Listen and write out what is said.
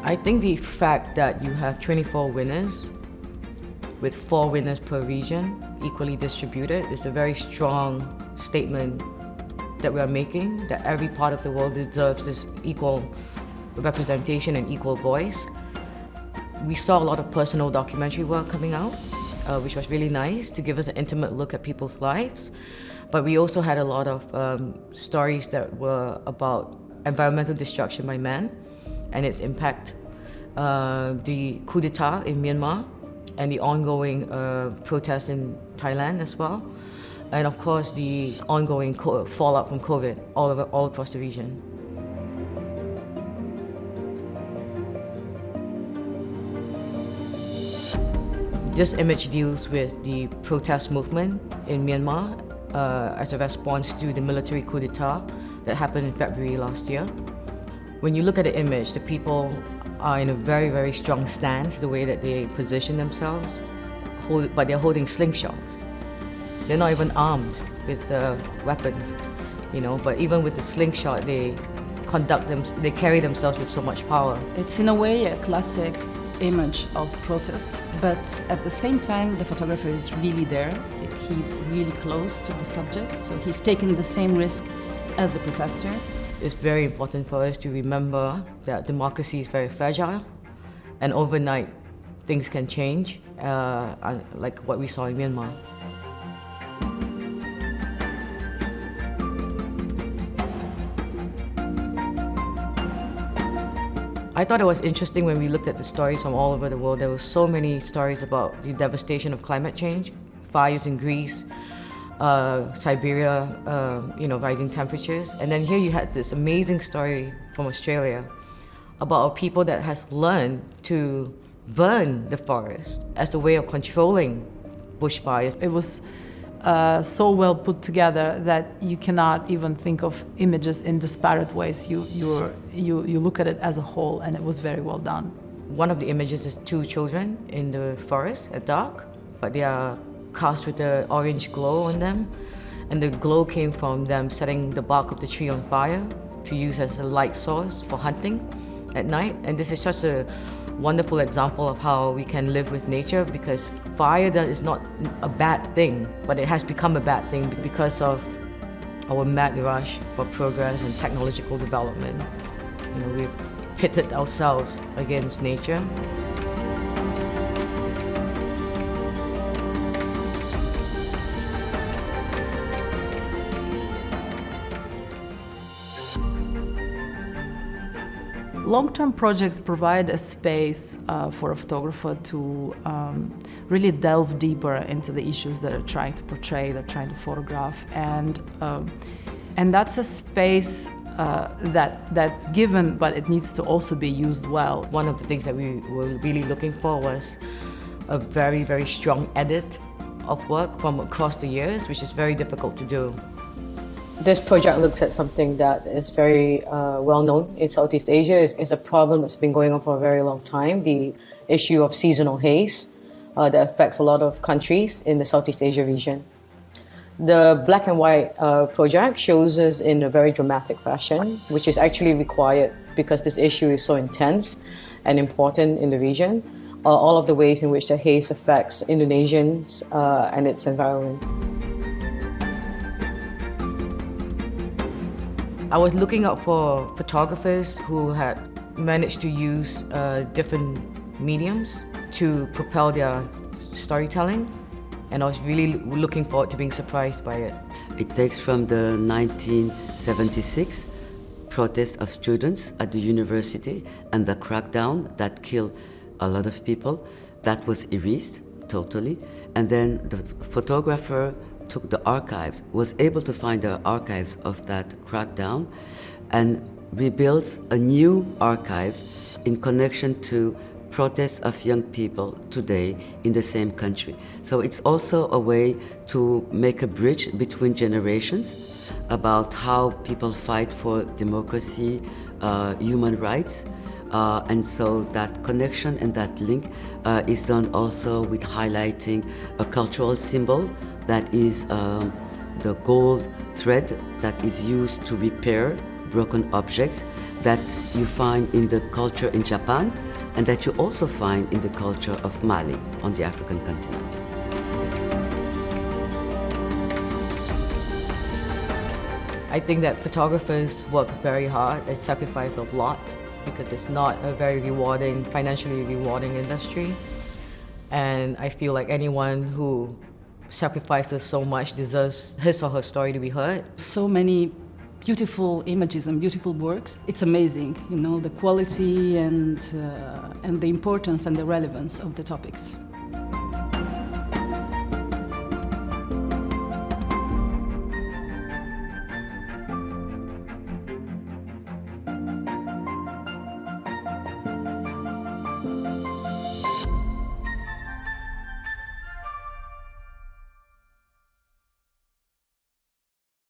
I think the fact that you have 24 winners with 4 winners per region, equally distributed, is a very strong statement that we are making, that every part of the world deserves this equal representation and equal voice. We saw a lot of personal documentary work coming out, which was really nice to give us an intimate look at people's lives. But we also had a lot of stories that were about environmental destruction by man and its impact, the coup d'etat in Myanmar, and the ongoing protests in Thailand as well, and of course the ongoing fallout from COVID all across the region. This image deals with the protest movement in Myanmar as a response to the military coup d'etat that happened in February last year. When you look at the image, the people are in a very, very strong stance, the way that they position themselves, but they're holding slingshots. They're not even armed with weapons, but even with the slingshot, they carry themselves with so much power. It's in a way a classic image of protest, but at the same time the photographer is really there. He's really close to the subject, so he's taking the same risk as the protesters. It's very important for us to remember that democracy is very fragile, and overnight things can change, like what we saw in Myanmar. I thought it was interesting when we looked at the stories from all over the world. There were so many stories about the devastation of climate change, fires in Greece, Siberia, rising temperatures. And then here you had this amazing story from Australia about a people that has learned to burn the forest as a way of controlling bushfires. It was so well put together that you cannot even think of images in disparate ways. You look at it as a whole, and it was very well done. One of the images is 2 children in the forest at dark, but they are cast with an orange glow on them, and the glow came from them setting the bark of the tree on fire to use as a light source for hunting at night. And this is such a wonderful example of how we can live with nature, because fire is not a bad thing, but it has become a bad thing because of our mad rush for progress and technological development. We've pitted ourselves against nature. Long-term projects provide a space for a photographer to really delve deeper into the issues that they're trying to portray, they're trying to photograph, and that's a space that's given, but it needs to also be used well. One of the things that we were really looking for was a very, very strong edit of work from across the years, which is very difficult to do. This project looks at something that is very well known in Southeast Asia. It's a problem that's been going on for a very long time, the issue of seasonal haze that affects a lot of countries in the Southeast Asia region. The black and white project shows us in a very dramatic fashion, which is actually required because this issue is so intense and important in the region, all of the ways in which the haze affects Indonesians and its environment. I was looking out for photographers who had managed to use different mediums to propel their storytelling, and I was really looking forward to being surprised by it. It takes from the 1976 protest of students at the university and the crackdown that killed a lot of people. That was erased totally, and then the photographer took the archives, was able to find the archives of that crackdown, and rebuilt a new archives in connection to protests of young people today in the same country. So it's also a way to make a bridge between generations about how people fight for democracy, human rights, And so that connection and that link is done also with highlighting a cultural symbol that is the gold thread that is used to repair broken objects that you find in the culture in Japan and that you also find in the culture of Mali on the African continent. I think that photographers work very hard and sacrifice a lot because it's not a very rewarding, financially rewarding industry. And I feel like anyone who sacrifices so much deserves his or her story to be heard. So many beautiful images and beautiful works. It's amazing, the quality and the importance and the relevance of the topics.